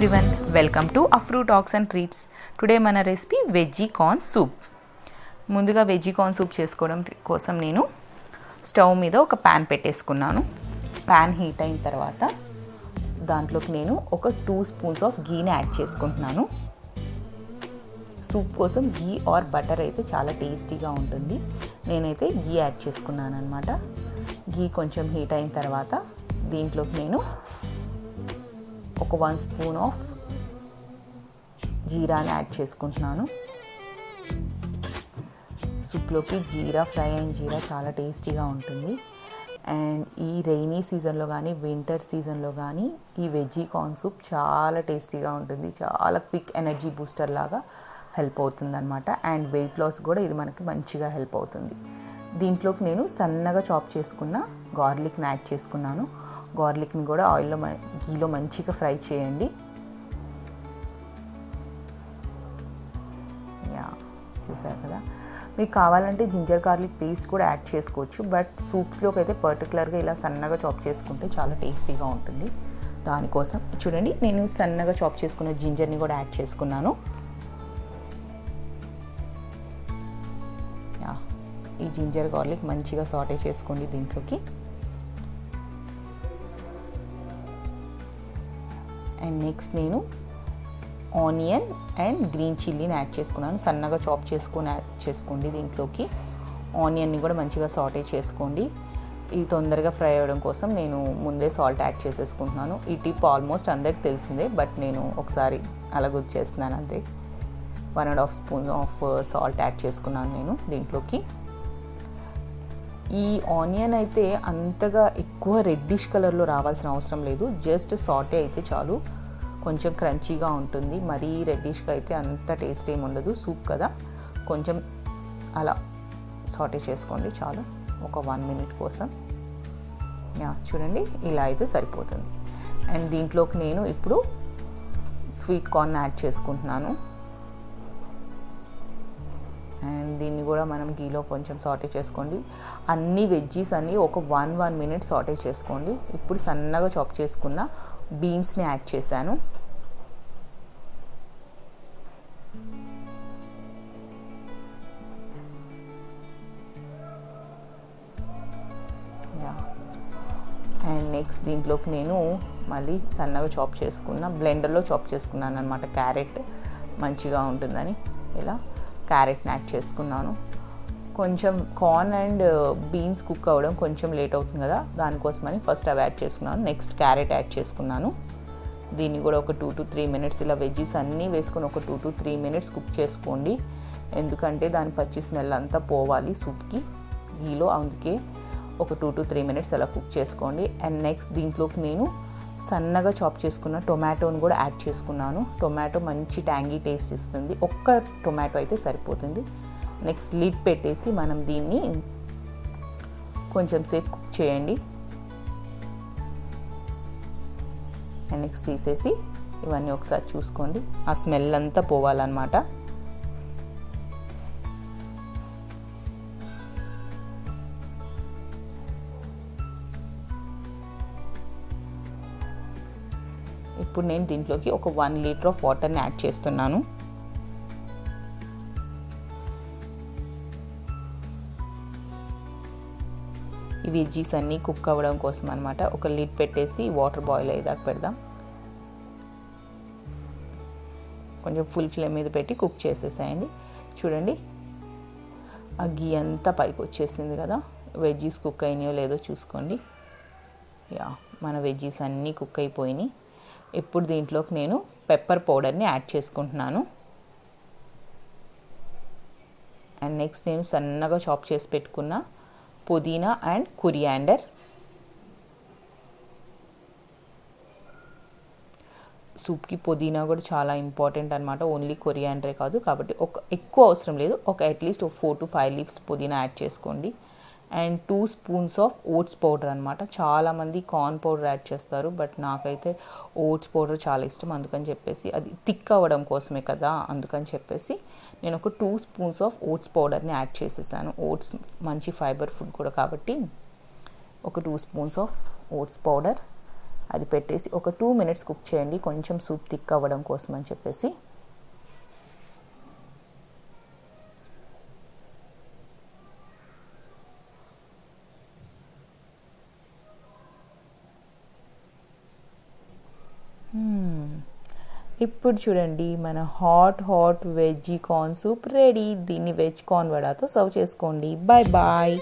everyone, welcome to Afru Talks and Treats. Today మన recipe veggie corn soup. ముందుగా veggie corn soup చేసుకోవడం కోసం నేను స్టవ్ మీద ఒక ప్యాన్ పెట్టేసుకున్నాను. ప్యాన్ హీట్ అయిన తర్వాత దాంట్లోకి నేను ఒక 2 స్పూన్స్ ఆఫ్ గీని యాడ్ చేసుకుంటున్నాను. సూప్ కోసం గీ ఆర్ బటర్ అయితే చాలా టేస్టీగా ఉంటుంది. నేనైతే గీ యాడ్ చేసుకున్నాను అనమాట. గీ కొంచెం హీట్ అయిన తర్వాత దీంట్లోకి నేను ఒక 1 స్పూన్ ఆఫ్ జీరాని యాడ్ చేసుకుంటున్నాను. సూప్లోకి జీరా ఫ్రై అయిన జీరా చాలా టేస్టీగా ఉంటుంది. అండ్ ఈ రైనీ సీజన్లో కానీ వింటర్ సీజన్లో కానీ ఈ వెజ్జీ కార్న్ సూప్ చాలా టేస్టీగా ఉంటుంది. చాలా క్విక్ ఎనర్జీ బూస్టర్ లాగా హెల్ప్ అవుతుంది అనమాట. అండ్ వెయిట్ లాస్ కూడా ఇది మనకి మంచిగా హెల్ప్ అవుతుంది. దీంట్లోకి నేను సన్నగా చాప్ చేసుకున్న గార్లిక్ని యాడ్ చేసుకున్నాను. గార్లిక్ని కూడా ఆయిల్లో గీలో మంచిగా ఫ్రై చేయండి. చూసారు కదా. మీకు కావాలంటే జింజర్ గార్లిక్ పేస్ట్ కూడా యాడ్ చేసుకోవచ్చు. బట్ సూప్స్లోకి అయితే పర్టికులర్గా ఇలా సన్నగా చాప్ చేసుకుంటే చాలా టేస్టీగా ఉంటుంది. దానికోసం చూడండి, నేను సన్నగా చాప్ చేసుకున్న జింజర్ని కూడా యాడ్ చేసుకున్నాను. ఈ జింజర్ గార్లిక్ మంచిగా సాటే చేసుకోండి దీంట్లోకి. అండ్ నెక్స్ట్ నేను ఆనియన్ అండ్ గ్రీన్ చిల్లీని యాడ్ చేసుకున్నాను. సన్నగా చాప్ చేసుకొని యాడ్ చేసుకోండి దీంట్లోకి. ఆనియన్ని కూడా మంచిగా సాటే చేసుకోండి. ఇది తొందరగా ఫ్రై అవ్వడం కోసం నేను ముందే సాల్ట్ యాడ్ చేసేసుకుంటున్నాను. ఈ టిప్ ఆల్మోస్ట్ అందరికి తెలిసిందే, బట్ నేను ఒకసారి అలా గుర్తు చేస్తున్నాను అంతే. 1.5 స్పూన్ ఆఫ్ సాల్ట్ యాడ్ చేసుకున్నాను నేను దీంట్లోకి. ఈ ఆనియన్ అయితే అంతగా ఎక్కువ రెడ్డిష్ కలర్లో రావాల్సిన అవసరం లేదు. జస్ట్ సాటే అయితే చాలు. కొంచెం క్రంచీగా ఉంటుంది. మరీ రెడ్డిష్గా అయితే అంత టేస్ట్ ఏమి ఉండదు. సూప్ కదా, కొంచెం అలా సాటే చేసుకోండి చాలు, ఒక 1 మినిట్ కోసం. చూడండి, ఇలా అయితే సరిపోతుంది. అండ్ దీంట్లోకి నేను ఇప్పుడు స్వీట్ కార్న్ యాడ్ చేసుకుంటున్నాను. అండ్ దీన్ని కూడా మనం గీలో కొంచెం సాటే చేసుకోండి. అన్ని వెజ్జీస్ అన్నీ ఒక 1 మినిట్ సాటే చేసుకోండి. ఇప్పుడు సన్నగా చాప్ చేసుకున్న బీన్స్ని యాడ్ చేశాను. అండ్ నెక్స్ట్ దీంట్లోకి నేను మళ్ళీ సన్నగా చాప్ చేసుకున్న బ్లెండర్లో చాప్ చేసుకున్నాను అనమాట. క్యారెట్ మంచిగా ఉంటుందని ఇలా క్యారెట్ని యాడ్ చేసుకున్నాను. కొంచెం కార్న్ అండ్ బీన్స్ కుక్ అవ్వడం కొంచెం లేట్ అవుతుంది కదా, దానికోసమని ఫస్ట్ అవి యాడ్ చేసుకున్నాను. నెక్స్ట్ క్యారెట్ యాడ్ చేసుకున్నాను. దీన్ని కూడా ఒక 2 to 3 మినిట్స్ ఇలా వెజ్జీస్ అన్నీ వేసుకొని ఒక 2 to 3 మినిట్స్ కుక్ చేసుకోండి. ఎందుకంటే దాని పచ్చి స్మెల్ అంతా పోవాలి సూప్కి గీలో, అందుకే ఒక 2 to 3 మినిట్స్ అలా కుక్ చేసుకోండి. అండ్ నెక్స్ట్ దీంట్లోకి నేను సన్నగా చాప్ చేసుకున్న టొమాటోని కూడా యాడ్ చేసుకున్నాను. టొమాటో మంచి ట్యాంగీ టేస్ట్ ఇస్తుంది. ఒక్క టొమాటో అయితే సరిపోతుంది. నెక్స్ట్ లిడ్ పెట్టేసి మనం దీన్ని కొంచెం సేపు కుక్ చేయండి. అండ్ నెక్స్ట్ తీసేసి ఇవన్నీ ఒకసారి చూసుకోండి. ఆ స్మెల్ అంతా పోవాలన్నమాట. ఇప్పుడు నేను దీంట్లోకి ఒక 1 లీటర్ ఆఫ్ వాటర్ని యాడ్ చేస్తున్నాను. ఈ వెజ్జీస్ అన్నీ కుక్ అవ్వడం కోసం అనమాట. ఒక లిడ్ పెట్టేసి వాటర్ బాయిల్ అయ్యేదాకా పెడదాం. కొంచెం ఫుల్ ఫ్లేమ్ మీద పెట్టి కుక్ చేసేసేయండి. చూడండి, ఆ గీ అంతా పైకి వచ్చేసింది కదా. వెజ్జీస్ కుక్ అయినాయో లేదో చూసుకోండి. మన వెజ్జీస్ అన్నీ కుక్ అయిపోయినాయి. ఇప్పుడు దీంట్లోకి నేను పెప్పర్ పౌడర్ని యాడ్ చేసుకుంటున్నాను. అండ్ నెక్స్ట్ నేను సన్నగా చాప్ చేసి పెట్టుకున్న పుదీనా అండ్ కొరియాండర్. సూప్కి పుదీనా కూడా చాలా ఇంపార్టెంట్ అనమాట. ఓన్లీ కొరియాండరే కాదు, కాబట్టి ఎక్కువ అవసరం లేదు. అట్లీస్ట్ 4 to 5 లీవ్స్ పుదీనా యాడ్ చేసుకోండి. And 2 spoons of votes powder అనమాట. చాలామంది కార్న్ పౌడర్ యాడ్ చేస్తారు, బట్ నాకైతే ఓట్స్ పౌడర్ చాలా ఇష్టం. అందుకని చెప్పేసి అది థిక్ అవ్వడం కోసమే కదా, అందుకని చెప్పేసి నేను ఒక 2 స్పూన్స్ ఆఫ్ ఓట్స్ పౌడర్ని యాడ్ చేసేసాను. ఓట్స్ మంచి ఫైబర్ ఫుడ్ కూడా కాబట్టి ఒక 2 స్పూన్స్ ఆఫ్ ఓట్స్ పౌడర్. అది పెట్టేసి ఒక 2 మినిట్స్ కుక్ చేయండి, కొంచెం సూప్ థిక్ అవ్వడం కోసం అని చెప్పేసి. ఇప్పుడు చూడండి మన hot veg corn soup ready. దీన్ని వెజ్ కార్న్ వడాతో సర్వ్ చేసుకోండి. Bye bye.